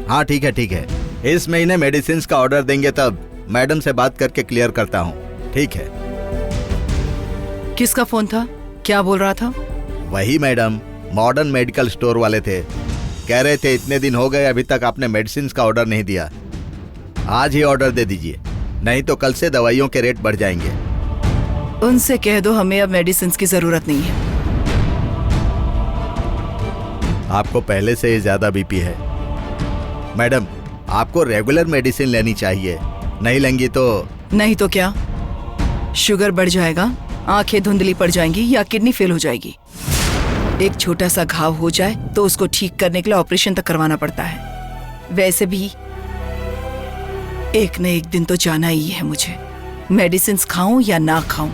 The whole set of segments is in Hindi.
हाँ ठीक है ठीक है, इस महीने मेडिसिन का ऑर्डर देंगे तब मैडम से बात करके क्लियर करता हूँ। ठीक है। किसका फोन था? क्या बोल रहा था? वही मैडम, मॉडर्न मेडिकल स्टोर वाले थे। कह रहे थे इतने दिन हो गए अभी तक आपने मेडिसिन का ऑर्डर नहीं दिया, आज ही ऑर्डर दे दीजिए, नहीं तो कल से दवाइयों के रेट बढ़ जाएंगे। उनसे कह दो हमें अब मेडिसिन की जरूरत नहीं है। आपको पहले से ही ज्यादा बीपी है मैडम, आपको रेगुलर मेडिसिन लेनी चाहिए, नहीं लेंगी तो। नहीं तो क्या? शुगर बढ़ जाएगा, आंखें धुंधली पड़ जाएंगी या किडनी फेल हो जाएगी। एक छोटा सा घाव हो जाए तो उसको ठीक करने के लिए ऑपरेशन तक करवाना पड़ता है। वैसे भी एक न एक दिन तो जाना ही है मुझे, मेडिसिन खाऊं या ना खाऊं।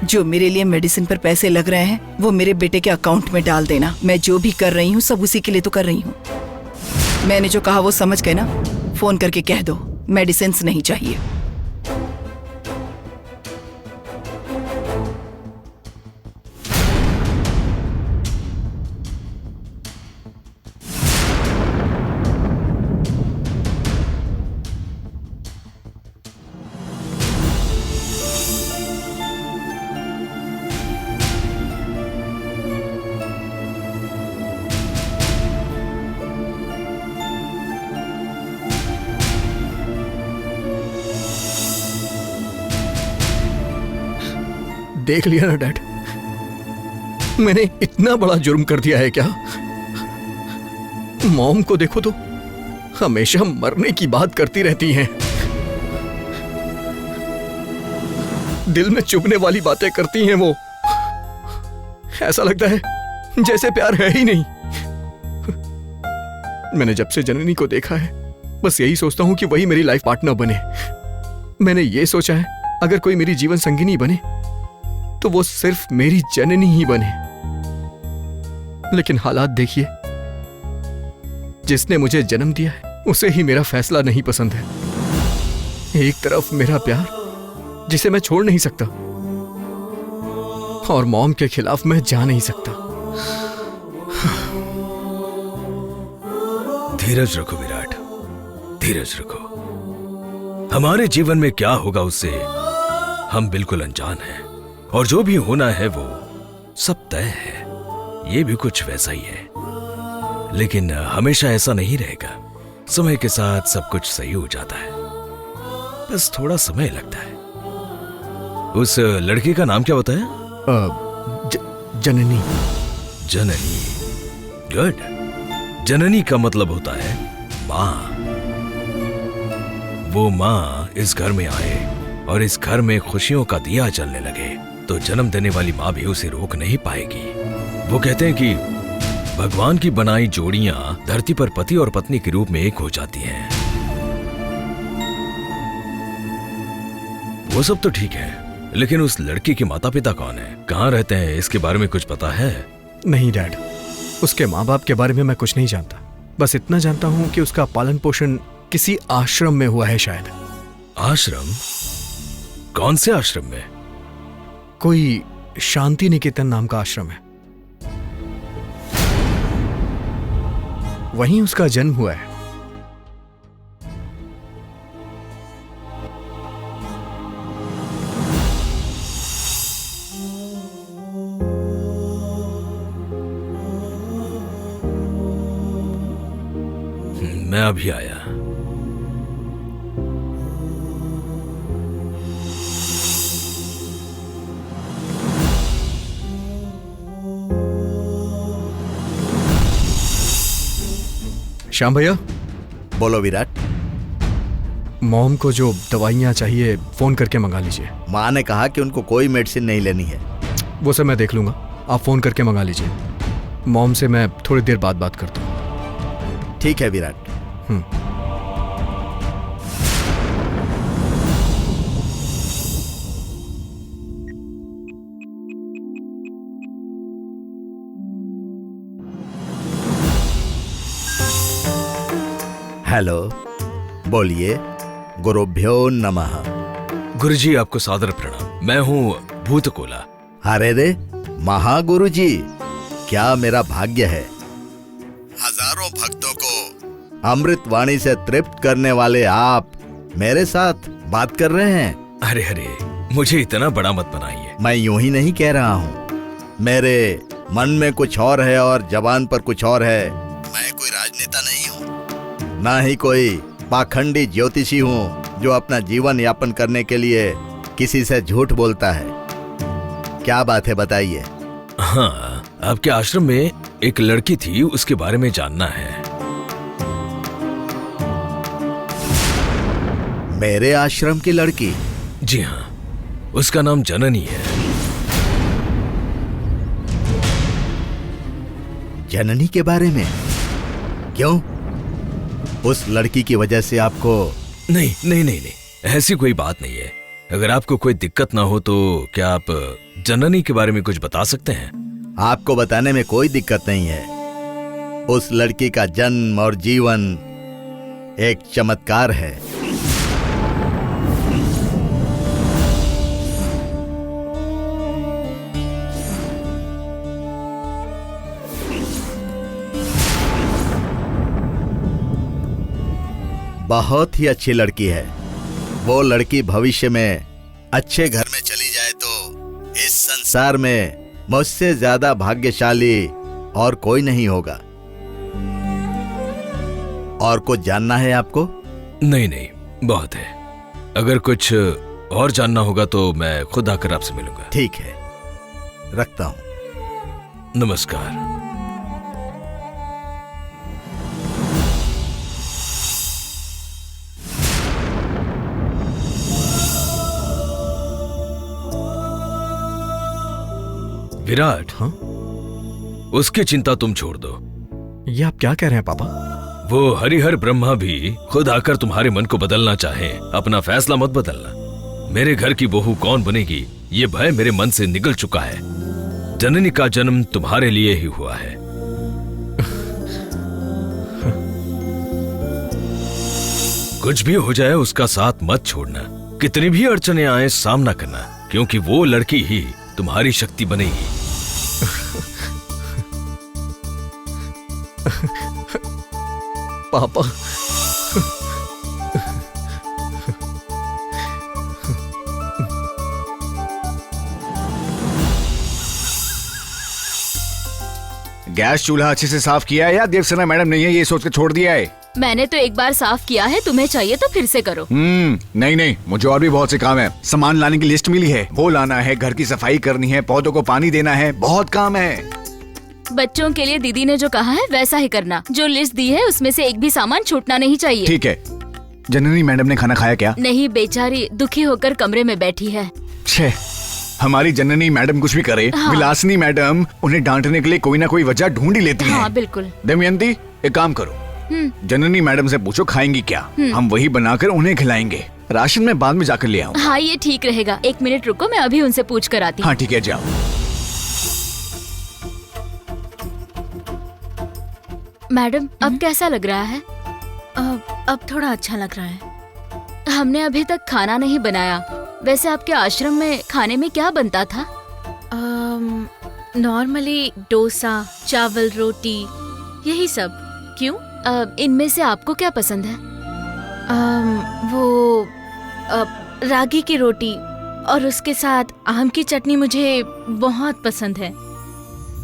जो मेरे लिए मेडिसिन पर पैसे लग रहे हैं वो मेरे बेटे के अकाउंट में डाल देना। मैं जो भी कर रही हूँ सब उसी के लिए तो कर रही हूँ। मैंने जो कहा वो समझ गए ना? फोन करके कह दो मेडिसिन नहीं चाहिए। देख लिया ना डैड, मैंने इतना बड़ा जुर्म कर दिया है क्या? मॉम को देखो तो हमेशा मरने की बात करती रहती हैं, दिल में चुभने वाली बातें करती हैं वो। ऐसा लगता है जैसे प्यार है ही नहीं। मैंने जब से जननी को देखा है बस यही सोचता हूं कि वही मेरी लाइफ पार्टनर बने। मैंने ये सोचा है अगर कोई मेरी जीवन संगिनी बने तो वो सिर्फ मेरी जननी ही बने। लेकिन हालात देखिए, जिसने मुझे जन्म दिया है उसे ही मेरा फैसला नहीं पसंद है। एक तरफ मेरा प्यार जिसे मैं छोड़ नहीं सकता और मॉम के खिलाफ मैं जा नहीं सकता। धीरज रखो विराट, धीरज रखो। हमारे जीवन में क्या होगा उससे हम बिल्कुल अनजान हैं, और जो भी होना है वो सब तय है। ये भी कुछ वैसा ही है, लेकिन हमेशा ऐसा नहीं रहेगा। समय के साथ सब कुछ सही हो जाता है, बस थोड़ा समय लगता है। उस लड़की का नाम क्या बताया? जननी। जननी, गुड। जननी का मतलब होता है माँ। वो माँ इस घर में आए और इस घर में खुशियों का दिया जलने लगे तो जन्म देने वाली माँ भी उसे रोक नहीं पाएगी। वो कहते हैं कि भगवान की बनाई जोड़ियां धरती पर पति और पत्नी के रूप में एक हो जाती हैं। वो सब तो ठीक है, लेकिन उस लड़की के माता पिता कौन है, कहाँ रहते हैं, इसके बारे में कुछ पता है? नहीं डैड, उसके माँ बाप के बारे में मैं कुछ नहीं जानता। बस इतना जानता हूँ कि उसका पालन पोषण किसी आश्रम में हुआ है शायद। आश्रम? कौन से आश्रम में? कोई शांति निकेतन नाम का आश्रम है, वहीं उसका जन्म हुआ है। मैं अभी आया। श्याम भैया। बोलो विराट। मॉम को जो दवाइयाँ चाहिए फोन करके मंगा लीजिए। माँ ने कहा कि उनको कोई मेडिसिन नहीं लेनी है। वो सब मैं देख लूंगा, आप फोन करके मंगा लीजिए। मॉम से मैं थोड़ी देर बाद बात करता हूँ। ठीक है विराट। हेलो, बोलिए। गुरुभ्यो नमः। गुरुजी आपको सादर प्रणाम। मैं हूँ भूतकोला। अरे रे महागुरु जी, क्या मेरा भाग्य है। 1000 भक्तों को अमृत वाणी से तृप्त करने वाले आप मेरे साथ बात कर रहे हैं। अरे अरे, मुझे इतना बड़ा मत बनाइए। मैं यूं ही नहीं कह रहा हूँ, मेरे मन में कुछ और है और जबान पर कुछ और है। मैं कोई राजनेता नहीं हूँ, ना ही कोई पाखंडी ज्योतिषी हूँ जो अपना जीवन यापन करने के लिए किसी से झूठ बोलता है। क्या बात है बताइए। हाँ, आपके आश्रम में एक लड़की थी, उसके बारे में जानना है। मेरे आश्रम की लड़की? जी हाँ, उसका नाम जननी है। जननी के बारे में? क्यों? उस लड़की की वजह से आपको? नहीं नहीं नहीं नहीं, ऐसी कोई बात नहीं है। अगर आपको कोई दिक्कत ना हो तो क्या आप जननी के बारे में कुछ बता सकते हैं? आपको बताने में कोई दिक्कत नहीं है। उस लड़की का जन्म और जीवन एक चमत्कार है। बहुत ही अच्छी लड़की है। वो लड़की भविष्य में अच्छे घर में चली जाए तो इस संसार में मुझसे ज्यादा भाग्यशाली और कोई नहीं होगा। और कुछ जानना है आपको? नहीं नहीं, बहुत है। अगर कुछ और जानना होगा तो मैं खुद आकर आपसे मिलूंगा। ठीक है, रखता हूं। नमस्कार। विराट, हाँ? उसकी चिंता तुम छोड़ दो। ये आप क्या कह रहे हैं पापा? वो हरिहर ब्रह्मा भी खुद आकर तुम्हारे मन को बदलना चाहे, अपना फैसला मत बदलना। मेरे घर की बहू कौन बनेगी, ये भय मेरे मन से निकल चुका है। जननी का जन्म तुम्हारे लिए ही हुआ है। कुछ भी हो जाए उसका साथ मत छोड़ना। कितनी भी अड़चने आए सामना करना, क्योंकि वो लड़की ही तुम्हारी शक्ति बनेगी। पापा, गैस चूल्हा अच्छे से साफ किया है या देवसेना मैडम ने ये सोच के छोड़ दिया है? मैंने तो एक बार साफ किया है, तुम्हें चाहिए तो फिर से करो। नहीं नहीं, मुझे और भी बहुत से काम है। सामान लाने की लिस्ट मिली है, वो लाना है, घर की सफाई करनी है, पौधों को पानी देना है, बहुत काम है। बच्चों के लिए दीदी ने जो कहा है वैसा ही करना। जो लिस्ट दी है उसमें से एक भी सामान छूटना नहीं चाहिए। ठीक है। जननी मैडम ने खाना खाया क्या? नहीं, बेचारी दुखी होकर कमरे में बैठी है। छे, हमारी जननी मैडम कुछ भी करे, हाँ। विलासिनी मैडम उन्हें डांटने के लिए कोई ना कोई वजह ढूंढ ही लेती हाँ है। बिल्कुल। दमयंती, एक काम करो, जननी मैडम से पूछो खाएंगी क्या, हम वही बनाकर उन्हें खिलाएंगे। राशन में बाद में जाकर ले आऊँ। हाँ ये ठीक रहेगा। 1 मिनट रुको, मैं अभी उनसे पूछ कर आती हूँ। हाँ ठीक है, जाओ। मैडम, अब कैसा लग रहा है? अब थोड़ा अच्छा लग रहा है। हमने अभी तक खाना नहीं बनाया। वैसे आपके आश्रम में खाने में क्या बनता था? नॉर्मली डोसा, चावल, रोटी, यही सब। क्यों? इनमें से आपको क्या पसंद है? वो रागी की रोटी और उसके साथ आम की चटनी मुझे बहुत पसंद है।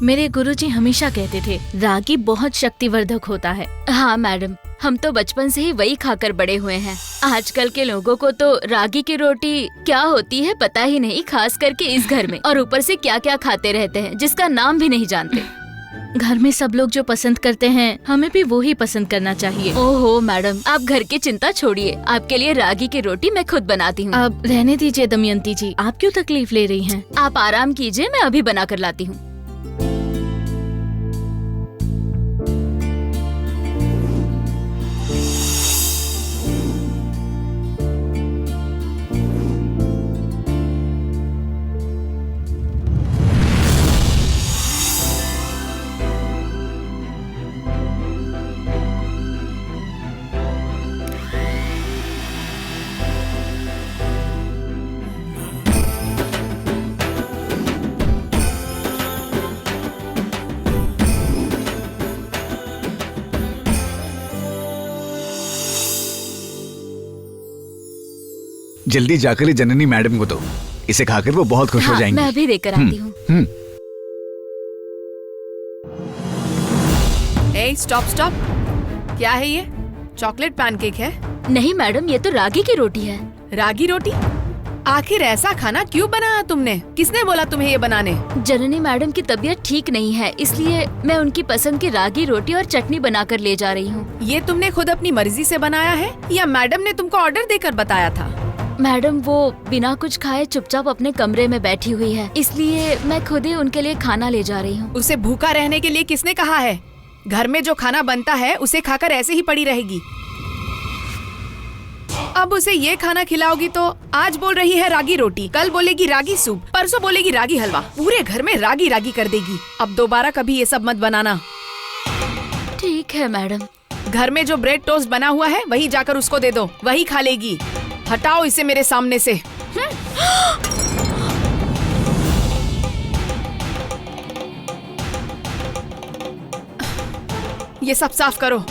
मेरे गुरुजी हमेशा कहते थे रागी बहुत शक्तिवर्धक होता है। हाँ मैडम, हम तो बचपन से ही वही खाकर बड़े हुए हैं। आजकल के लोगों को तो रागी की रोटी क्या होती है पता ही नहीं, खास करके इस घर में। और ऊपर से क्या क्या खाते रहते हैं जिसका नाम भी नहीं जानते। घर में सब लोग जो पसंद करते हैं हमें भी वो ही पसंद करना चाहिए। ओहो मैडम, आप घर की चिंता छोड़िए, आपके लिए रागी की रोटी मैं खुद बनाती हूँ। अब रहने दीजिए दमयंती जी, आप क्यों तकलीफ ले रही हैं? आप आराम कीजिए, मैं अभी बना कर लाती हूँ। जल्दी जाकर जननी मैडम को दो, इसे खाकर वो बहुत खुश हो हाँ, जाएंगी। मैं अभी देकर आती हूँ। ए स्टॉप स्टॉप, क्या है ये? चॉकलेट पैनकेक है? नहीं मैडम, ये तो रागी की रोटी है। रागी रोटी? आखिर ऐसा खाना क्यों बनाया तुमने? किसने बोला तुम्हें ये बनाने? जननी मैडम की तबीयत ठीक नहीं है, इसलिए मैं उनकी पसंद की रागी रोटी और चटनी बनाकर ले जा रही हूँ। ये तुमने खुद अपनी मर्जी से बनाया है या मैडम ने तुमको ऑर्डर देकर बताया था? मैडम वो बिना कुछ खाए चुपचाप अपने कमरे में बैठी हुई है, इसलिए मैं खुद ही उनके लिए खाना ले जा रही हूँ। उसे भूखा रहने के लिए किसने कहा है? घर में जो खाना बनता है उसे खाकर ऐसे ही पड़ी रहेगी। अब उसे ये खाना खिलाओगी तो आज बोल रही है रागी रोटी, कल बोलेगी रागी सूप, परसों बोलेगी रागी हलवा, पूरे घर में रागी रागी कर देगी। अब दोबारा कभी ये सब मत बनाना। ठीक है मैडम। घर में जो ब्रेड टोस्ट बना हुआ है वही जाकर उसको दे दो, वही खा लेगी। हटाओ इसे मेरे सामने से। ये सब साफ करो।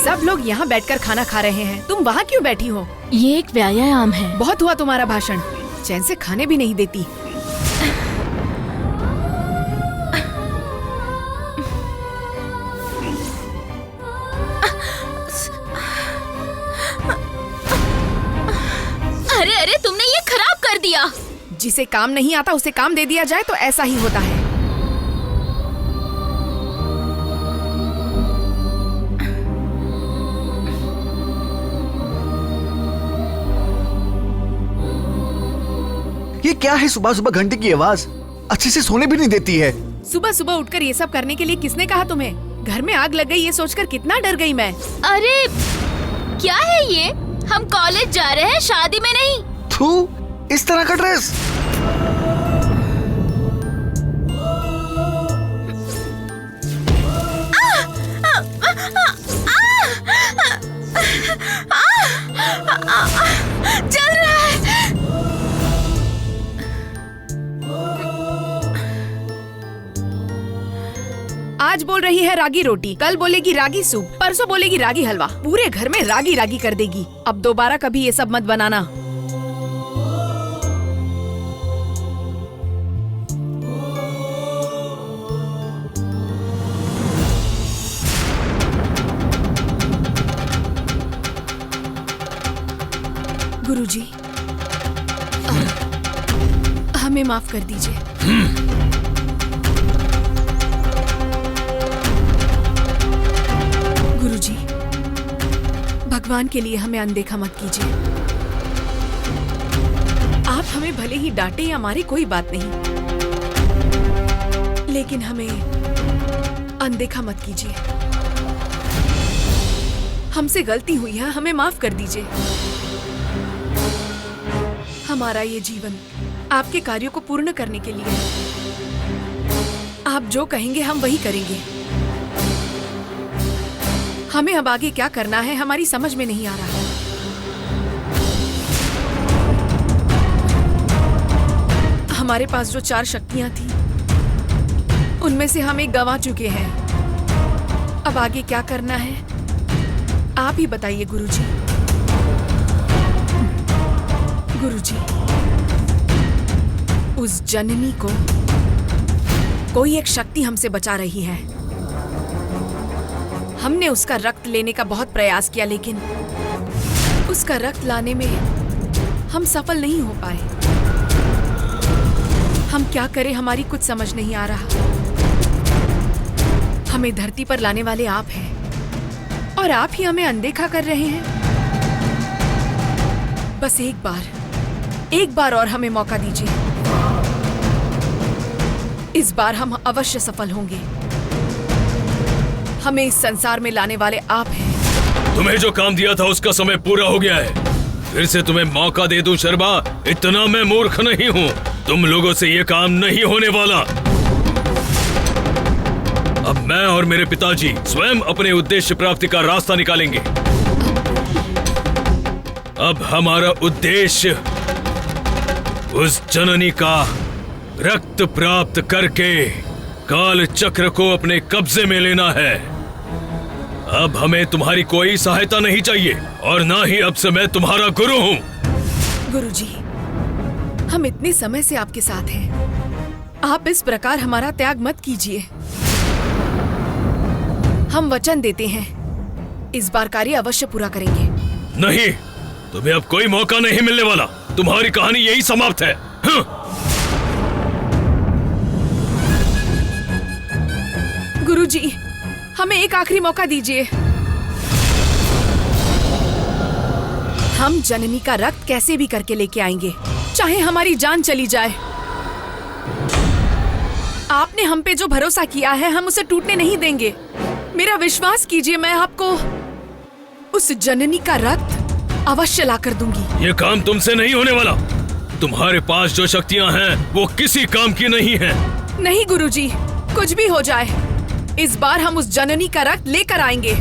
सब लोग यहाँ बैठकर खाना खा रहे हैं, तुम वहाँ क्यों बैठी हो? ये एक व्यायाम है। बहुत हुआ तुम्हारा भाषण, चैन से खाने भी नहीं देती। अरे अरे, तुमने ये खराब कर दिया। जिसे काम नहीं आता उसे काम दे दिया जाए तो ऐसा ही होता है। ये क्या है? सुबह सुबह घंटे की आवाज, अच्छे से सोने भी नहीं देती है। सुबह सुबह उठकर ये सब करने के लिए किसने कहा तुम्हें? घर में आग लग गई ये सोचकर कितना डर गई मैं। अरे क्या है ये? हम कॉलेज जा रहे हैं, शादी में नहीं। थू, इस तरह का ड्रेस। चल रहा है। आज बोल रही है रागी रोटी, कल बोलेगी रागी सूप, परसों बोलेगी रागी हलवा, पूरे घर में रागी रागी कर देगी। अब दोबारा कभी ये सब मत बनाना। गुरुजी, हमें माफ कर दीजिए। गुरुजी, भगवान के लिए हमें अनदेखा मत कीजिए। आप हमें भले ही डांटे या मारे कोई बात नहीं, लेकिन हमें अनदेखा मत कीजिए। हमसे गलती हुई है, हमें माफ कर दीजिए। हमारा ये जीवन आपके कार्यों को पूर्ण करने के लिए है। आप जो कहेंगे हम वही करेंगे। हमें अब आगे क्या करना है हमारी समझ में नहीं आ रहा है। हमारे पास जो 4 शक्तियां थी उनमें से हम एक गंवा चुके हैं। अब आगे क्या करना है आप ही बताइए गुरुजी। गुरुजी, उस जननी को कोई एक शक्ति हमसे बचा रही है। हमने उसका रक्त लेने का बहुत प्रयास किया लेकिन उसका रक्त लाने में हम सफल नहीं हो पाए। हम क्या करें हमारी कुछ समझ नहीं आ रहा। हमें धरती पर लाने वाले आप हैं और आप ही हमें अनदेखा कर रहे हैं। बस एक बार और हमें मौका दीजिए। इस बार हम अवश्य सफल होंगे। हमें इस संसार में लाने वाले आप हैं। तुम्हें जो काम दिया था उसका समय पूरा हो गया है। फिर से तुम्हें मौका दे दूं शर्मा? इतना मैं मूर्ख नहीं हूँ। तुम लोगों से ये काम नहीं होने वाला। अब मैं और मेरे पिताजी स्वयं अपने उद्देश्य प्राप्ति का रास्ता निकालेंगे। अब हमारा उद्देश्य उस जननी का रक्त प्राप्त करके काल चक्र को अपने कब्जे में लेना है। अब हमें तुम्हारी कोई सहायता नहीं चाहिए और ना ही अब से मैं तुम्हारा गुरु हूँ। गुरुजी, हम इतने समय से आपके साथ हैं। आप इस प्रकार हमारा त्याग मत कीजिए। हम वचन देते हैं इस बार कार्य अवश्य पूरा करेंगे। नहीं, तुम्हें अब कोई मौका नहीं मिलने वाला। तुम्हारी कहानी यही समाप्त है। गुरुजी, हमें एक आखिरी मौका दीजिए। हम जननी का रक्त कैसे भी करके लेके आएंगे, चाहे हमारी जान चली जाए। आपने हम पे जो भरोसा किया है हम उसे टूटने नहीं देंगे। मेरा विश्वास कीजिए, मैं आपको उस जननी का रक्त अवश्य ला कर दूंगी। ये काम तुमसे नहीं होने वाला। तुम्हारे पास जो शक्तियां हैं वो किसी काम की नहीं हैं। नहीं गुरुजी, कुछ भी हो जाए इस बार हम उस जननी का रक्त लेकर आएंगे।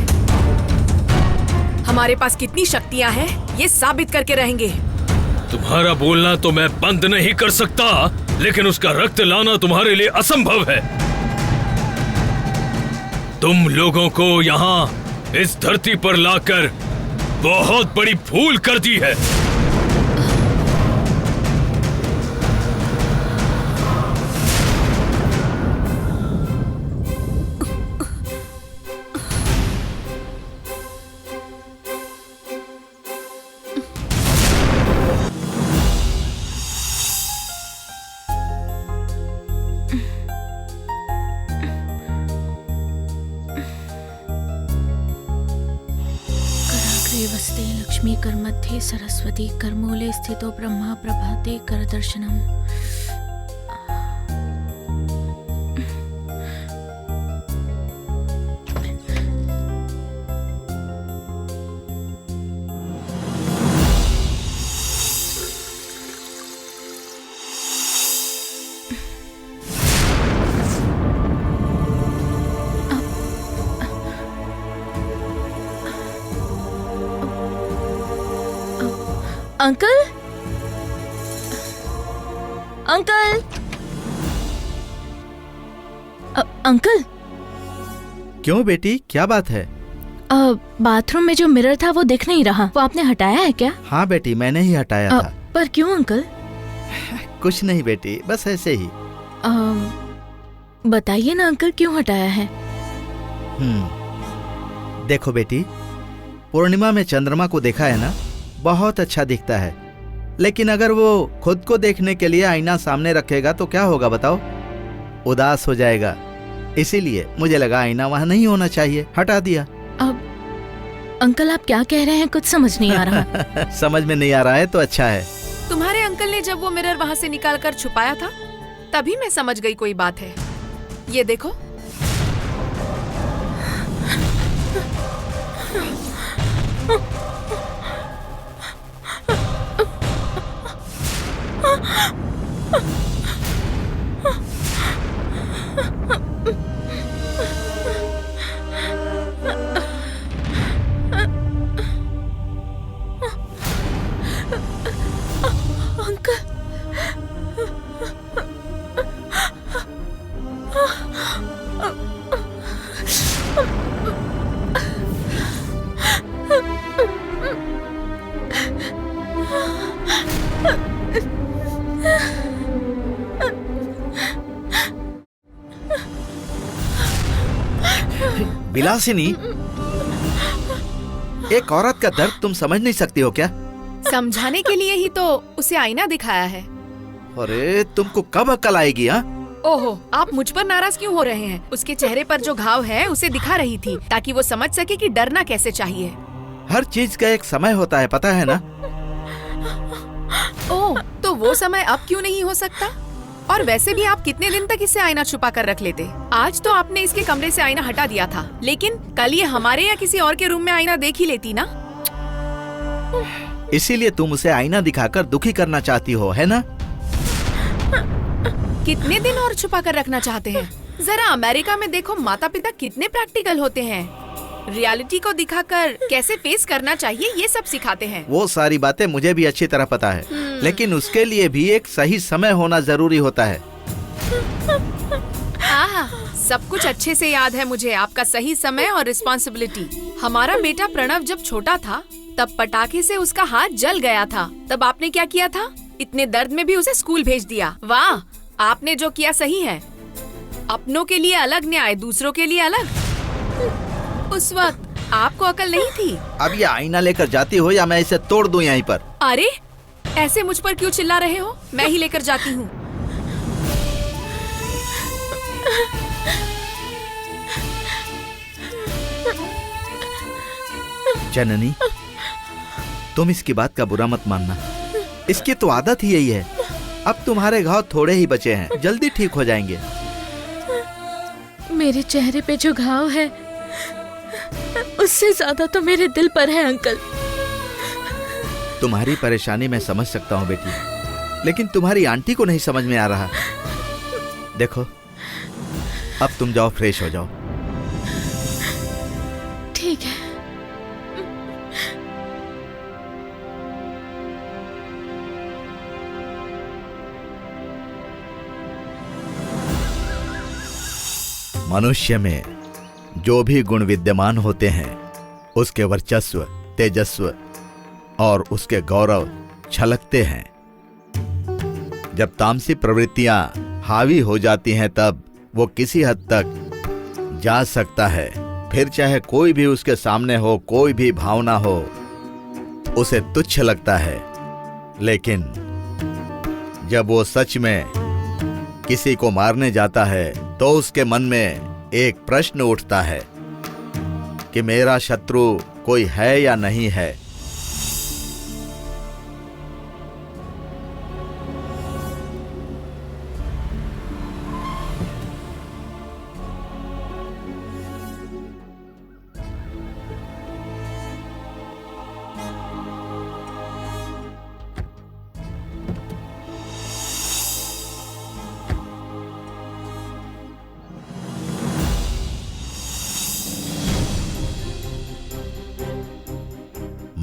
हमारे पास कितनी शक्तियां हैं ये साबित करके रहेंगे। तुम्हारा बोलना तो मैं बंद नहीं कर सकता, लेकिन उसका रक्त लाना तुम्हारे लिए असंभव है। तुम लोगों को यहाँ इस धरती पर लाकर बहुत बड़ी भूल कर दी है। वस्ते लक्ष्मी कर मध्ये सरस्वती कर मूले स्थितो ब्रह्मा प्रभाते कर दर्शनम। Uncle, uncle, uncle. क्यों बेटी, क्या बात है? बाथरूम में जो मिरर था वो दिख नहीं रहा, वो आपने हटाया है क्या? हाँ बेटी, मैंने ही हटाया था। पर क्यों अंकल? कुछ नहीं बेटी, बस ऐसे ही। बताइए ना अंकल, क्यों हटाया है? देखो बेटी, पूर्णिमा में चंद्रमा को देखा है ना, बहुत अच्छा दिखता है। लेकिन अगर वो खुद को देखने के लिए आईना सामने रखेगा तो क्या होगा बताओ? उदास हो जाएगा। इसीलिए मुझे लगा आईना वहां नहीं होना चाहिए, हटा दिया। अब अंकल आप क्या कह रहे हैं, कुछ समझ नहीं आ रहा। समझ में नहीं आ रहा है तो अच्छा है। तुम्हारे अंकल ने जब वो मिरर वहां से निकाल कर छुपाया था तभी मैं समझ गई कोई बात है। ये देखो। विलासिनी, एक औरत का दर्द तुम समझ नहीं सकती हो क्या? समझाने के लिए ही तो उसे आईना दिखाया है। अरे तुमको कब अक्ल आएगी? हाँ, ओहो, आप मुझ पर नाराज क्यों हो रहे हैं? उसके चेहरे पर जो घाव है उसे दिखा रही थी ताकि वो समझ सके कि डरना कैसे चाहिए। हर चीज का एक समय होता है, पता है ना? ओह, तो वो समय अब क्यों नहीं हो सकता? और वैसे भी आप कितने दिन तक इसे आईना छुपा कर रख लेते? आज तो आपने इसके कमरे से आईना हटा दिया था, लेकिन कल ये हमारे या किसी और के रूम में आईना देख ही लेती ना। इसीलिए तुम उसे आईना दिखाकर दुखी करना चाहती हो, है ना? कितने दिन और छुपा कर रखना चाहते हैं? जरा अमेरिका में देखो, माता पिता कितने प्रैक्टिकल होते हैं। रियलिटी को दिखाकर कैसे फेस करना चाहिए ये सब सिखाते हैं। वो सारी बातें मुझे भी अच्छी तरह पता है, लेकिन उसके लिए भी एक सही समय होना जरूरी होता है। हाँ, सब कुछ अच्छे से याद है मुझे, आपका सही समय और रिस्पॉन्सिबिलिटी। हमारा बेटा प्रणव जब छोटा था तब पटाखे से उसका हाथ जल गया था। तब आपने क्या किया था? इतने दर्द में भी उसे स्कूल भेज दिया। वाह, आपने जो किया सही है। अपनों के लिए अलग न्याय, दूसरों के लिए अलग। उस वक्त आपको अकल नहीं थी। अब ये आईना लेकर जाती हो या मैं इसे तोड़ दूं यहीं पर? अरे, ऐसे मुझ पर क्यों चिल्ला रहे हो? मैं ही लेकर जाती हूँ। जननी, तुम इसकी बात का बुरा मत मानना। इसकी तो आदत ही यही है। अब तुम्हारे घाव थोड़े ही बचे हैं, जल्दी ठीक हो जाएंगे। मेरे चेहरे पे जो घाव है उससे ज्यादा तो मेरे दिल पर है अंकल। तुम्हारी परेशानी मैं समझ सकता हूँ बेटी, लेकिन तुम्हारी आंटी को नहीं समझ में आ रहा। देखो, अब तुम जाओ, फ्रेश हो जाओ। ठीक है। मनुष्य में जो भी गुण विद्यमान होते हैं, उसके वर्चस्व, तेजस्व और उसके गौरव छलकते हैं। जब तामसी प्रवृत्तियां हावी हो जाती हैं, तब वो किसी हद तक जा सकता है। फिर चाहे कोई भी उसके सामने हो, कोई भी भावना हो, उसे तुच्छ लगता है। लेकिन जब वो सच में किसी को मारने जाता है, तो उसके मन में एक प्रश्न उठता है कि मेरा शत्रु कोई है या नहीं है।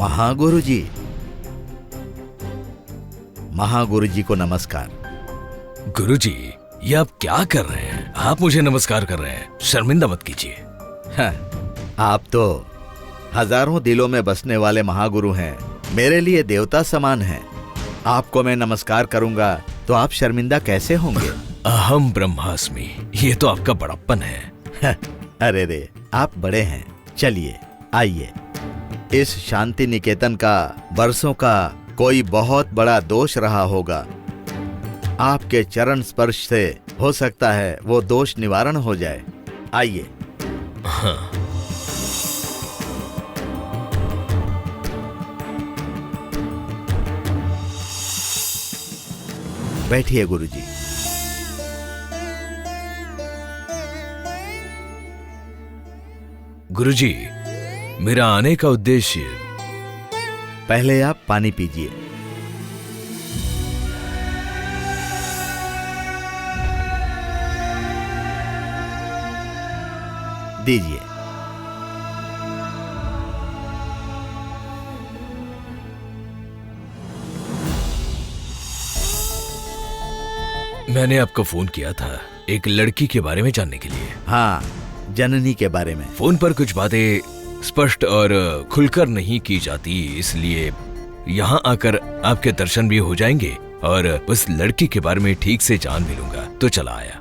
महागुरु जी, महागुरु जी को नमस्कार। गुरुजी, ये आप क्या कर रहे हैं? आप मुझे नमस्कार कर रहे हैं, शर्मिंदा मत कीजिए। हाँ, आप तो हजारों दिलों में बसने वाले महागुरु हैं, मेरे लिए देवता समान हैं। आपको मैं नमस्कार करूंगा तो आप शर्मिंदा कैसे होंगे? अहम ब्रह्मास्मि, ये तो आपका बड़प्पन है। अरे रे, आप बड़े हैं। चलिए आइए। इस शांति निकेतन का बरसों का कोई बहुत बड़ा दोष रहा होगा। आपके चरण स्पर्श से हो सकता है वो दोष निवारण हो जाए। आइए। हाँ। बैठिए गुरुजी। गुरुजी, मेरा आने का उद्देश्य। पहले आप पानी पीजिए। दीजिए। मैंने आपको फोन किया था एक लड़की के बारे में जानने के लिए। हाँ, जननी के बारे में। फोन पर कुछ बातें स्पष्ट और खुलकर नहीं की जाती, इसलिए यहाँ आकर आपके दर्शन भी हो जाएंगे और उस लड़की के बारे में ठीक से जान भी लूंगा। तो चला आया।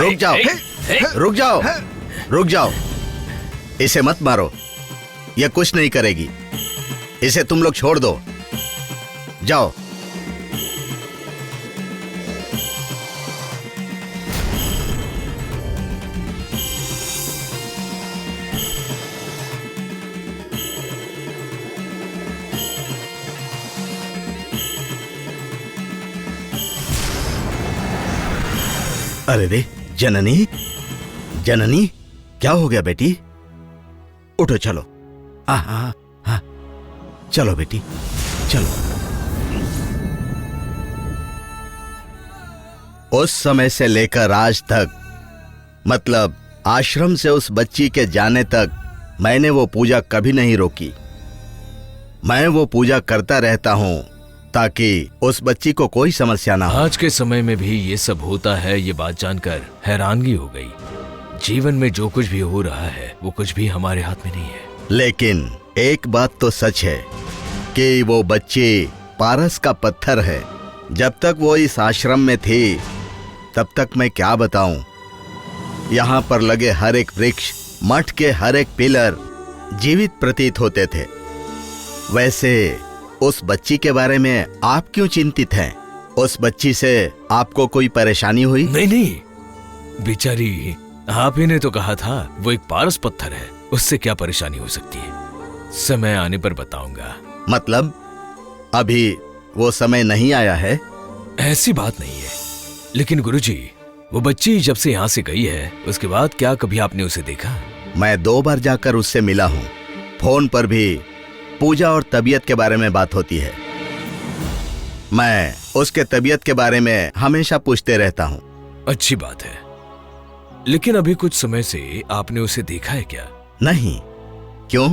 रुक जाओ, रुक जाओ, रुक जाओ। इसे मत मारो, यह कुछ नहीं करेगी। इसे तुम लोग छोड़ दो, जाओ। अरे रे, जननी, जननी, क्या हो गया बेटी? उठो, चलो। हाँ, चलो बेटी, चलो। उस समय से लेकर आज तक, मतलब आश्रम से उस बच्ची के जाने तक, मैंने वो पूजा कभी नहीं रोकी। मैं वो पूजा करता रहता हूं ताकि उस बच्ची को कोई समस्या ना हो। आज के समय में भी ये सब होता है, ये बात जानकर हैरानगी हो गई। जीवन में जो कुछ भी हो रहा है वो कुछ भी हमारे हाथ में नहीं है। लेकिन एक बात तो सच है कि वो बच्ची पारस का पत्थर है। जब तक वो इस आश्रम में थी तब तक मैं क्या बताऊं, यहाँ पर लगे हर एक वृक्ष, मठ के हर एक पिलर जीवित प्रतीत होते थे। वैसे उस बच्ची के बारे में आप क्यों चिंतित हैं? उस बच्ची से आपको कोई परेशानी हुई? नहीं नहीं, बेचारी, आप ही ने तो कहा था वो एक पारस पत्थर है, उससे क्या परेशानी हो सकती है? समय आने पर बताऊंगा। मतलब अभी वो समय नहीं आया है? ऐसी बात नहीं है, लेकिन गुरुजी, वो बच्ची जब से यहाँ से गई है उसके बाद क्या कभी आपने उसे देखा? मैं 2 बार जाकर उससे मिला हूँ। फोन पर भी पूजा और तबीयत के बारे में बात होती है। मैं उसके तबीयत के बारे में हमेशा पूछते रहता हूँ। अच्छी बात है, लेकिन अभी कुछ समय से आपने उसे देखा है क्या? नहीं। क्यों?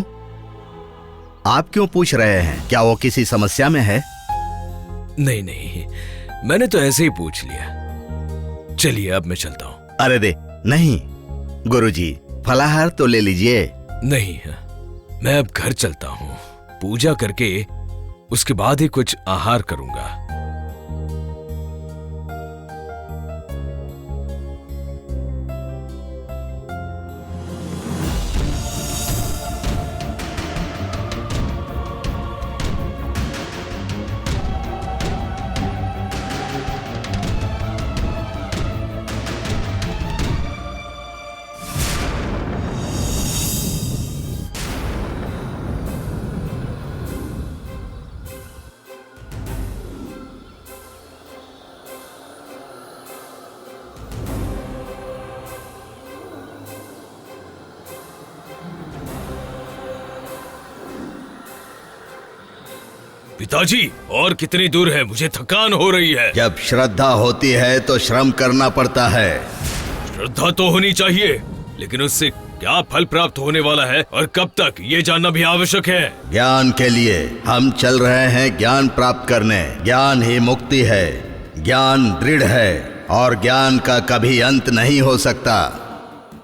आप क्यों पूछ रहे हैं? क्या वो किसी समस्या में है? नहीं नहीं, मैंने तो ऐसे ही पूछ लिया। चलिए अब मैं चलता हूँ। अरे दे, नहीं गुरुजी, फलाहार तो ले लीजिए। नहीं, मैं अब घर चलता हूँ। पूजा करके उसके बाद ही कुछ आहार करूंगा। पिताजी, और कितनी दूर है? मुझे थकान हो रही है। जब श्रद्धा होती है तो श्रम करना पड़ता है। श्रद्धा तो होनी चाहिए, लेकिन उससे क्या फल प्राप्त होने वाला है और कब तक, ये जानना भी आवश्यक है। ज्ञान के लिए हम चल रहे हैं, ज्ञान प्राप्त करने। ज्ञान ही मुक्ति है, ज्ञान दृढ़ है और ज्ञान का कभी अंत नहीं हो सकता।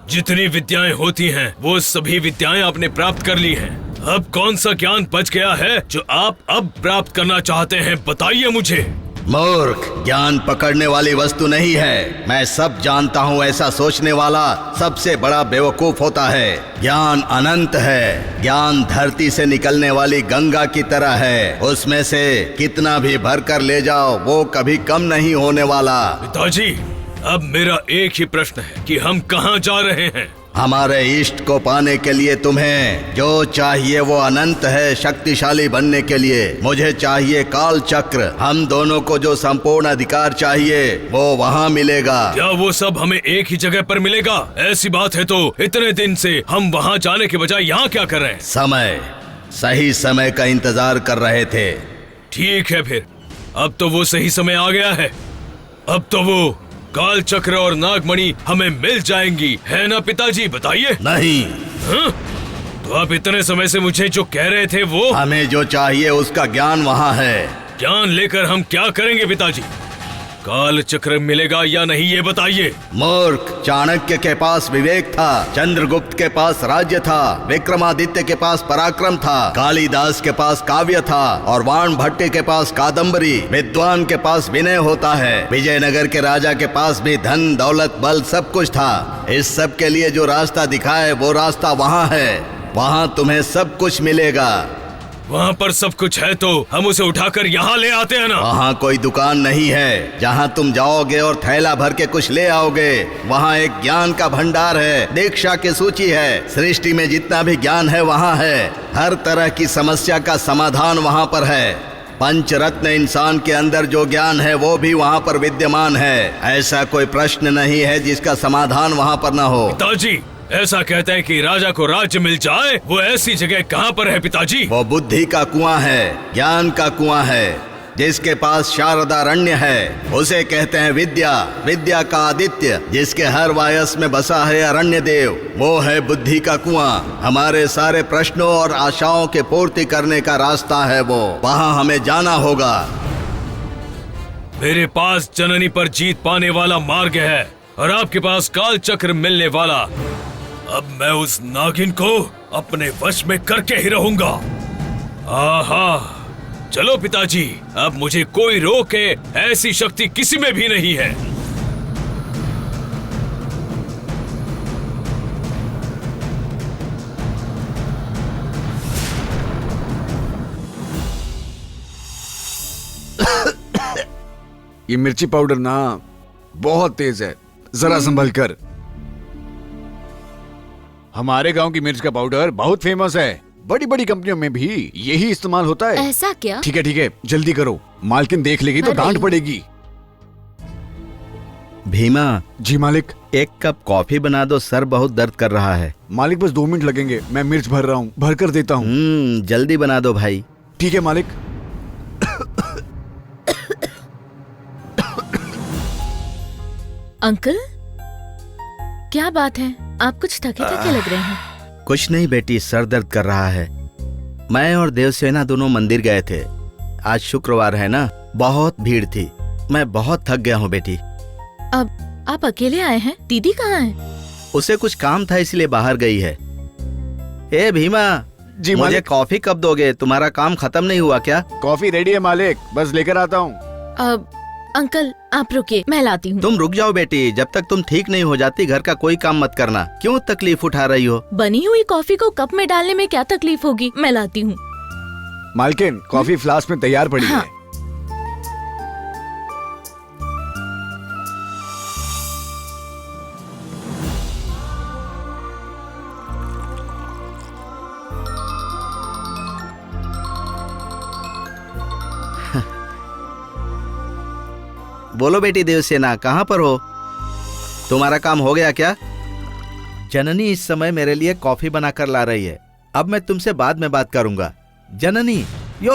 जितनी विद्याएं होती हैं वो सभी विद्याएं आपने प्राप्त कर ली हैं। अब कौन सा ज्ञान बच गया है जो आप अब प्राप्त करना चाहते हैं? बताइए मुझे। मूर्ख, ज्ञान पकड़ने वाली वस्तु नहीं है। मैं सब जानता हूँ, ऐसा सोचने वाला सबसे बड़ा बेवकूफ होता है। ज्ञान अनंत है। ज्ञान धरती से निकलने वाली गंगा की तरह है। उसमें से कितना भी भरकर ले जाओ वो कभी कम नहीं होने वाला। पिताजी, अब मेरा एक ही प्रश्न है कि हम कहाँ जा रहे हैं? हमारे इष्ट को पाने के लिए तुम्हें जो चाहिए वो अनंत है। शक्तिशाली बनने के लिए मुझे चाहिए काल चक्र। हम दोनों को जो संपूर्ण अधिकार चाहिए वो वहाँ मिलेगा। क्या वो सब हमें एक ही जगह पर मिलेगा? ऐसी बात है तो इतने दिन से हम वहाँ जाने के बजाय यहाँ क्या कर रहे हैं? समय, सही समय का इंतजार कर रहे थे। ठीक है, फिर अब तो वो सही समय आ गया है। अब तो वो काल चक्र और नागमणि हमें मिल जाएंगी, है ना पिताजी? बताइए। नहीं। हाँ? तो आप इतने समय से मुझे जो कह रहे थे वो? हमें जो चाहिए उसका ज्ञान वहाँ है। ज्ञान लेकर हम क्या करेंगे पिताजी? काल चक्र मिलेगा या नहीं ये बताइए। मूर्ख, चाणक्य के पास विवेक था, चंद्रगुप्त के पास राज्य था, विक्रमादित्य के पास पराक्रम था, कालिदास के पास काव्य था और वाण भट्टे के पास कादम्बरी। विद्वान के पास विनय होता है। विजयनगर के राजा के पास भी धन दौलत बल सब कुछ था। इस सब के लिए जो रास्ता दिखाए वो रास्ता वहाँ है, वहाँ तुम्हें सब कुछ मिलेगा। वहाँ पर सब कुछ है तो हम उसे उठाकर यहाँ ले आते हैं ना। वहाँ कोई दुकान नहीं है जहाँ तुम जाओगे और थैला भर के कुछ ले आओगे। वहाँ एक ज्ञान का भंडार है, दीक्षा की सूची है। सृष्टि में जितना भी ज्ञान है वहाँ है। हर तरह की समस्या का समाधान वहाँ पर है। पंचरत्न इंसान के अंदर जो ज्ञान है वो भी वहाँ पर विद्यमान है। ऐसा कोई प्रश्न नहीं है जिसका समाधान वहाँ पर न हो। पिताजी, ऐसा कहते हैं कि राजा को राज्य मिल जाए, वो ऐसी जगह कहाँ पर है पिताजी? वो बुद्धि का कुआं है, ज्ञान का कुआं है। जिसके पास शारदारण्य है उसे कहते हैं विद्या। विद्या का आदित्य जिसके हर वायस में बसा है अरण्य देव, वो है बुद्धि का कुआं। हमारे सारे प्रश्नों और आशाओं के पूर्ति करने का रास्ता है वो, वहाँ हमें जाना होगा। मेरे पास जननी पर जीत पाने वाला मार्ग है और आपके पास काल चक्र मिलने वाला। अब मैं उस नागिन को अपने वश में करके ही रहूंगा। आहा, चलो पिताजी, अब मुझे कोई रोके ऐसी शक्ति किसी में भी नहीं है। ये मिर्ची पाउडर ना बहुत तेज है, जरा संभल कर। हमारे गांव की मिर्च का पाउडर बहुत फेमस है, बड़ी बड़ी कंपनियों में भी यही इस्तेमाल होता है। ऐसा क्या? ठीक है, जल्दी करो, मालकिन देख लेगी तो अरे। डांट पड़ेगी। भीमा, जी मालिक। एक कप कॉफी बना दो, सर बहुत दर्द कर रहा है। मालिक बस 2 मिनट लगेंगे, मैं मिर्च भर रहा हूँ, भर कर देता हूँ। जल्दी बना दो भाई। ठीक है मालिक। अंकल, क्या बात है? आप कुछ थके थके लग रहे हैं। कुछ नहीं बेटी, सर दर्द कर रहा है। मैं और देवसेना दोनों मंदिर गए थे। आज शुक्रवार है ना, बहुत भीड़ थी। मैं बहुत थक गया हूँ बेटी। अब आप अकेले आए हैं? दीदी कहाँ है? उसे कुछ काम था इसलिए बाहर गई है। ए भीमा, जी मुझे मालिक। कॉफी कब दोगे? तुम्हारा काम खत्म नहीं हुआ क्या? कॉफी रेडी है मालिक, बस लेकर आता हूँ। अब अंकल आप रुकिए, मैं लाती हूँ। तुम रुक जाओ बेटी, जब तक तुम ठीक नहीं हो जाती घर का कोई काम मत करना। क्यों तकलीफ उठा रही हो? बनी हुई कॉफी को कप में डालने में क्या तकलीफ होगी? मैं लाती हूँ। मालकिन, कॉफी फ्लास्क में तैयार पड़ी हाँ। है। बोलो बेटी देवसेना, कहाँ पर हो? तुम्हारा काम हो गया क्या? जननी इस समय मेरे लिए कॉफी बनाकर ला रही है। अब मैं तुमसे बाद में बात करूंगा। जननी, यो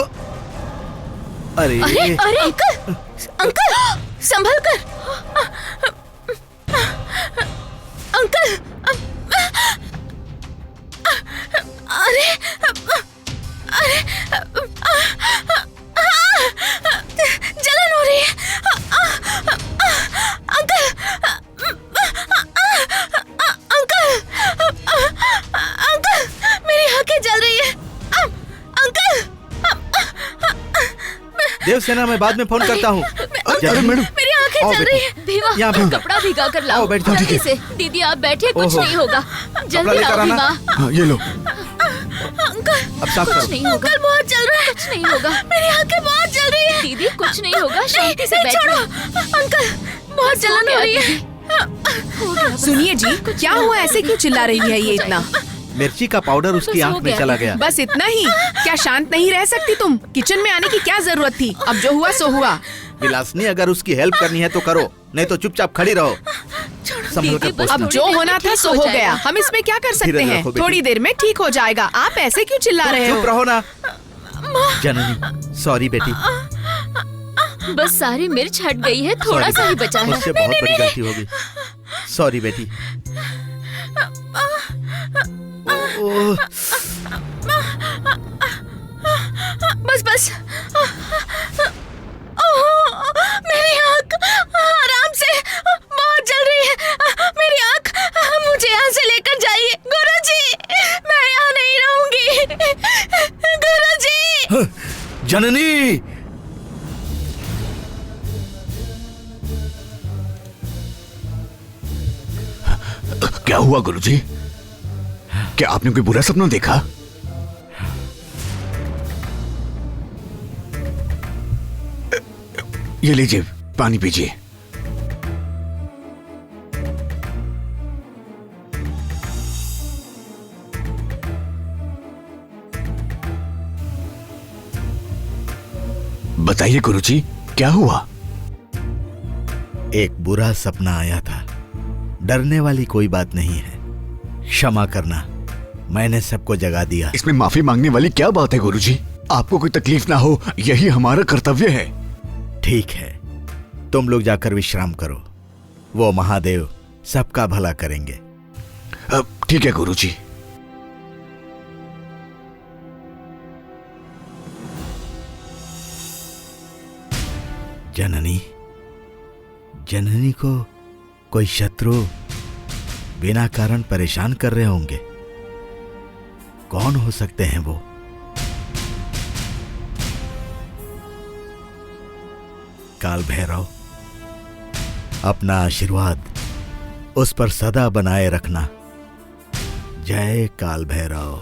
अरे अरे अंकल, अंकल संभल कर। अंकल, अरे जलन हो रही है। अंकल, अंकल, मेरी आंखें जल रही है। अंकल, देवसेना, मैं बाद में फोन करता हूँ। अरे मैडम, मेरी आंखें आओ जल बेटी। रही है। भीमा, यहाँ बैठो। कपड़ा भिगा कर लाओ आओ, बैठ जाओ, जल्दी ठीक से। दीदी आप बैठिए, कुछ ओहो। नहीं होगा। जल्दी लेकर लाओ आना। भीमा। हाँ, ये लो। अब साफ कुछ करो। नहीं होगा, अंकल बहुत जल रहा है। कुछ नहीं होगा। मेरी आंखें बहुत जल रही है। दीदी कुछ नहीं होगा, शांति से नहीं, छोड़ो। बैठो। अंकल बहुत जलन हो रही है। सुनिए जी, क्या हुआ? ऐसे क्यों चिल्ला रही है ये इतना? मिर्ची का पाउडर उसकी बस हो आंख में गया। चला गया। बस इतना ही? क्या शांत नहीं रह सकती तुम? किचन में आने की क्या जरूरत थी? अब जो हुआ सो हुआ। विलासनी, अगर उसकी हेल्प करनी है तो करो, नहीं तो चुपचाप खड़ी रहो। संभल कर दीदी, बस पोछना। अब थोड़ी जो देर में होना था ठीक सो हो हो जाएगा। गया। हम इसमें क्या कर सकते धीरज हैं? रखो बेटी। थोड़ी देर में ठीक हो जाएगा। आप ऐसे क्यों चिल्ला रहे चुप हो? रहो ना। जननी, सॉरी बेटी। बस सारी मिर्च हट गई है, थोड़ा Sorry सा ही बेटी, बचा है। मुझसे बहुत बड़ी गलती होगी। सॉरी बेटी। ओह, बस बस। ओह, मेरी आंख जननी, क्या हुआ गुरुजी? क्या आपने कोई बुरा सपना देखा? ये लीजिए, पानी पीजिए। बताइए गुरुजी, क्या हुआ? एक बुरा सपना आया था। डरने वाली कोई बात नहीं है, क्षमा करना, मैंने सबको जगा दिया। इसमें माफी मांगने वाली क्या बात है गुरुजी? आपको कोई तकलीफ ना हो, यही हमारा कर्तव्य है। ठीक है, तुम लोग जाकर विश्राम करो, वो महादेव सबका भला करेंगे। ठीक है गुरुजी। जननी, जननी को कोई शत्रु बिना कारण परेशान कर रहे होंगे। कौन हो सकते हैं वो? काल भैरव, अपना आशीर्वाद उस पर सदा बनाए रखना। जय काल भैरव।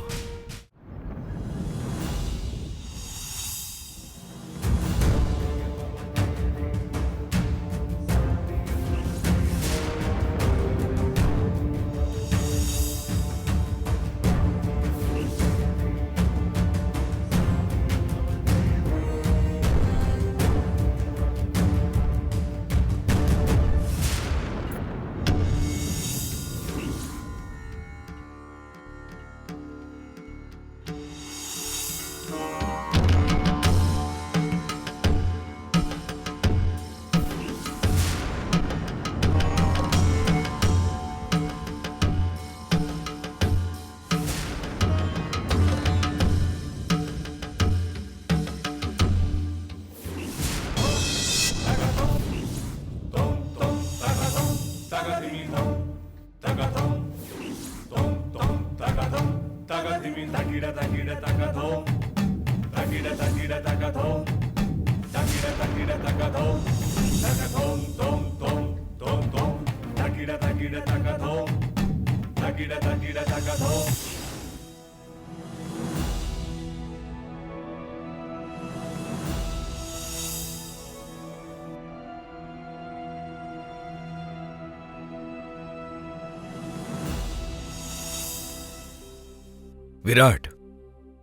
विराट।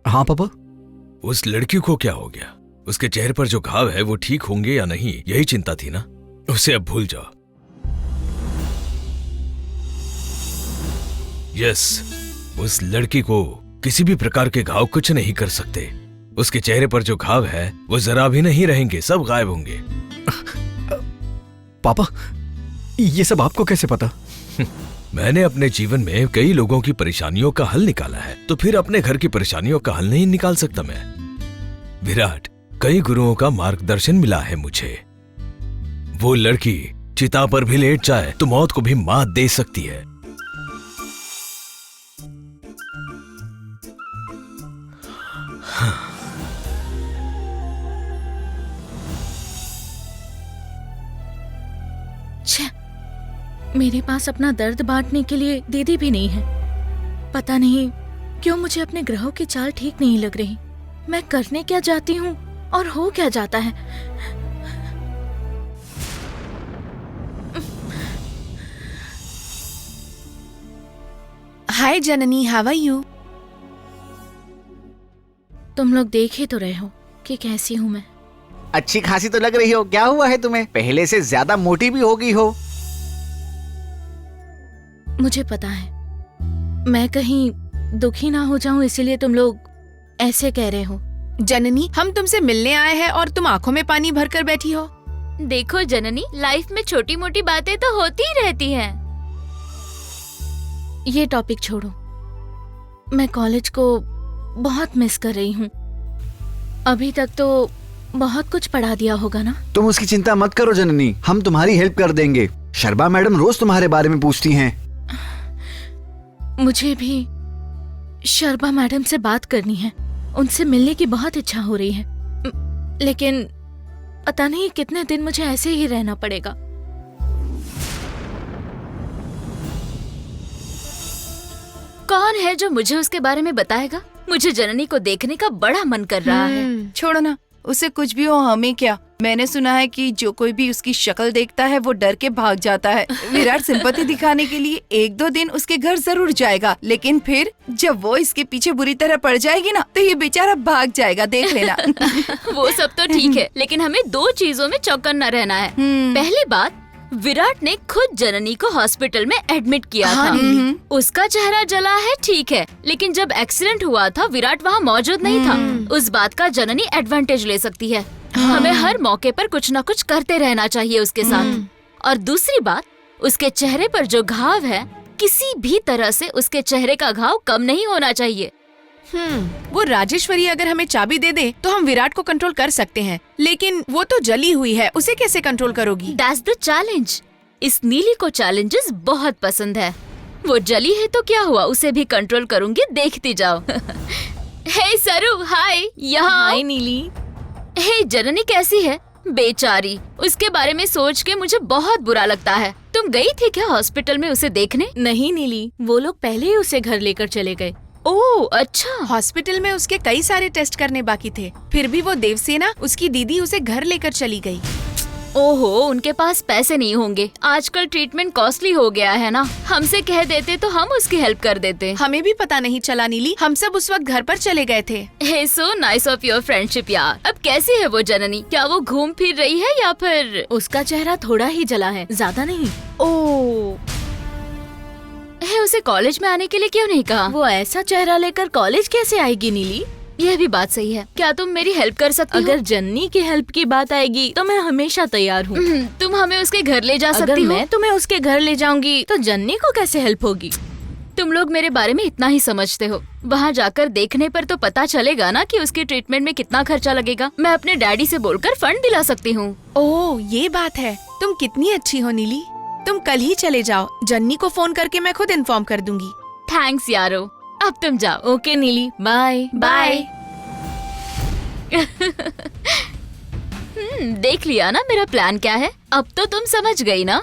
हाँ पापा। उस लड़की को क्या हो गया? उसके चेहरे पर जो घाव है वो ठीक होंगे या नहीं, यही चिंता थी ना? उसे अब भूल जाओ। यस, उस लड़की को किसी भी प्रकार के घाव कुछ नहीं कर सकते। उसके चेहरे पर जो घाव है वो जरा भी नहीं रहेंगे, सब गायब होंगे। पापा, ये सब आपको कैसे पता? मैंने अपने जीवन में कई लोगों की परेशानियों का हल निकाला है, तो फिर अपने घर की परेशानियों का हल नहीं निकाल सकता मैं? विराट, कई गुरुओं का मार्गदर्शन मिला है मुझे। वो लड़की चिता पर भी लेट जाए तो मौत को भी मात दे सकती है। मेरे पास अपना दर्द बांटने के लिए दीदी भी नहीं है। पता नहीं क्यों मुझे अपने ग्रहों की चाल ठीक नहीं लग रही। मैं करने क्या जाती हूँ और हो क्या जाता है। हाय जननी, हाउ आर यू? तुम लोग देख ही तो रहे हो कि कैसी हूँ मैं। अच्छी खासी तो लग रही हो। क्या हुआ है तुम्हें? पहले से ज्यादा मोटी भी हो गई हो। मुझे पता है, मैं कहीं दुखी ना हो जाऊं, इसीलिए तुम लोग ऐसे कह रहे हो। जननी, हम तुमसे मिलने आए हैं और तुम आंखों में पानी भरकर बैठी हो। देखो जननी, लाइफ में छोटी मोटी बातें तो होती ही रहती हैं। ये टॉपिक छोड़ो। मैं कॉलेज को बहुत मिस कर रही हूँ। अभी तक तो बहुत कुछ पढ़ा दिया होगा ना? तुम उसकी चिंता मत करो जननी, हम तुम्हारी हेल्प कर देंगे। शर्मा मैडम रोज तुम्हारे बारे में पूछती हैं। मुझे भी शर्मा मैडम से बात करनी है। उनसे मिलने की बहुत इच्छा हो रही है। लेकिन पता नहीं कितने दिन मुझे ऐसे ही रहना पड़ेगा। कौन है जो मुझे उसके बारे में बताएगा? मुझे जननी को देखने का बड़ा मन कर रहा है। छोड़ो ना, उसे कुछ भी हो हमें क्या। मैंने सुना है कि जो कोई भी उसकी शक्ल देखता है वो डर के भाग जाता है। विराट सिंपैथी दिखाने के लिए 1-2 दिन उसके घर जरूर जाएगा, लेकिन फिर जब वो इसके पीछे बुरी तरह पड़ जाएगी ना तो ये बेचारा भाग जाएगा, देख लेना। वो सब तो ठीक है, लेकिन हमें 2 चीजों में चौकन्ना रहना है। पहली बात, विराट ने खुद जननी को हॉस्पिटल में एडमिट किया था। उसका चेहरा जला है, ठीक है, लेकिन जब एक्सीडेंट हुआ था विराट वहाँ मौजूद नहीं था। उस बात का जननी एडवांटेज ले सकती है। हमें हर मौके पर कुछ न कुछ करते रहना चाहिए उसके साथ। और दूसरी बात, उसके चेहरे पर जो घाव है, किसी भी तरह से उसके चेहरे का घाव कम नहीं होना चाहिए। वो राजेश्वरी अगर हमें चाबी दे दे तो हम विराट को कंट्रोल कर सकते हैं, लेकिन वो तो जली हुई है, उसे कैसे कंट्रोल करोगी? That's the challenge। इस नीली को चैलेंजेस बहुत पसंद है। वो जली है तो क्या हुआ, उसे भी कंट्रोल करूंगी, देखती जाओ। हे सरू, हाय। यहाँ हाय नीली। हे जननी कैसी है? बेचारी, उसके बारे में सोच के मुझे बहुत बुरा लगता है। तुम गई थी क्या हॉस्पिटल में उसे देखने? नहीं नीली, वो लोग पहले ही उसे घर लेकर चले गए। ओह अच्छा। हॉस्पिटल में उसके कई सारे टेस्ट करने बाकी थे, फिर भी वो देवसेना, उसकी दीदी, उसे घर लेकर चली गई। ओहो, उनके पास पैसे नहीं होंगे। आजकल ट्रीटमेंट कॉस्टली हो गया है ना। हमसे कह देते तो हम उसकी हेल्प कर देते। हमें भी पता नहीं चला नीली, हम सब उस वक्त घर पर चले गए थे। Hey so nice of your friendship यार। अब कैसी है वो जननी? क्या वो घूम फिर रही है या फिर? उसका चेहरा थोड़ा ही जला है, ज्यादा नहीं। ओह, है उसे कॉलेज में आने के लिए क्यों नहीं कहा? वो ऐसा चेहरा लेकर कॉलेज कैसे आएगी नीली? यह भी बात सही है। क्या तुम मेरी हेल्प कर सकती हो? अगर जन्नी की हेल्प की बात आएगी तो मैं हमेशा तैयार हूँ। तुम हमें उसके घर ले जा अगर सकती हो? मैं तुम्हें उसके घर ले जाऊंगी तो जन्नी को कैसे हेल्प होगी? तुम लोग मेरे बारे में इतना ही समझते हो। वहाँ जाकर देखने पर तो पता चलेगा ना कि उसके ट्रीटमेंट में कितना खर्चा लगेगा। मैं अपने डैडी से बोलकर फंड दिला सकती हूँ। ओह, ये बात है। तुम कितनी अच्छी हो नीली। तुम कल ही चले जाओ, जन्नी को फोन करके मैं खुद इन्फॉर्म कर दूंगी। थैंक्स यारो, अब तुम जाओ। ओके नीली, बाय बाय। देख लिया ना मेरा प्लान क्या है? अब तो तुम समझ गई ना?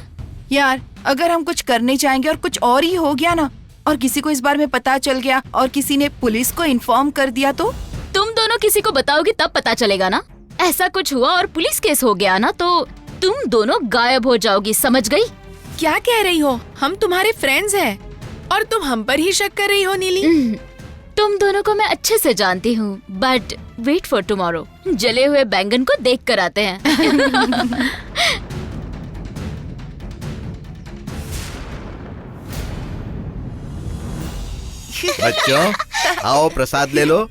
यार, अगर हम कुछ करने चाहेंगे और कुछ और ही हो गया ना, और किसी को इस बारे में पता चल गया और किसी ने पुलिस को इन्फॉर्म कर दिया तो? तुम दोनों किसी को बताओगी तब पता चलेगा ना। ऐसा कुछ हुआ और पुलिस केस हो गया ना तो तुम दोनों गायब हो जाओगी, समझ गई? क्या कह रही हो? हम तुम्हारे फ्रेंड्स हैं और तुम हम पर ही शक कर रही हो नीली? तुम दोनों को मैं अच्छे से जानती हूँ, बट वेट फॉर टुमारो। जले हुए बैंगन को देख कर आते हैं। बच्चों, आओ प्रसाद ले लो।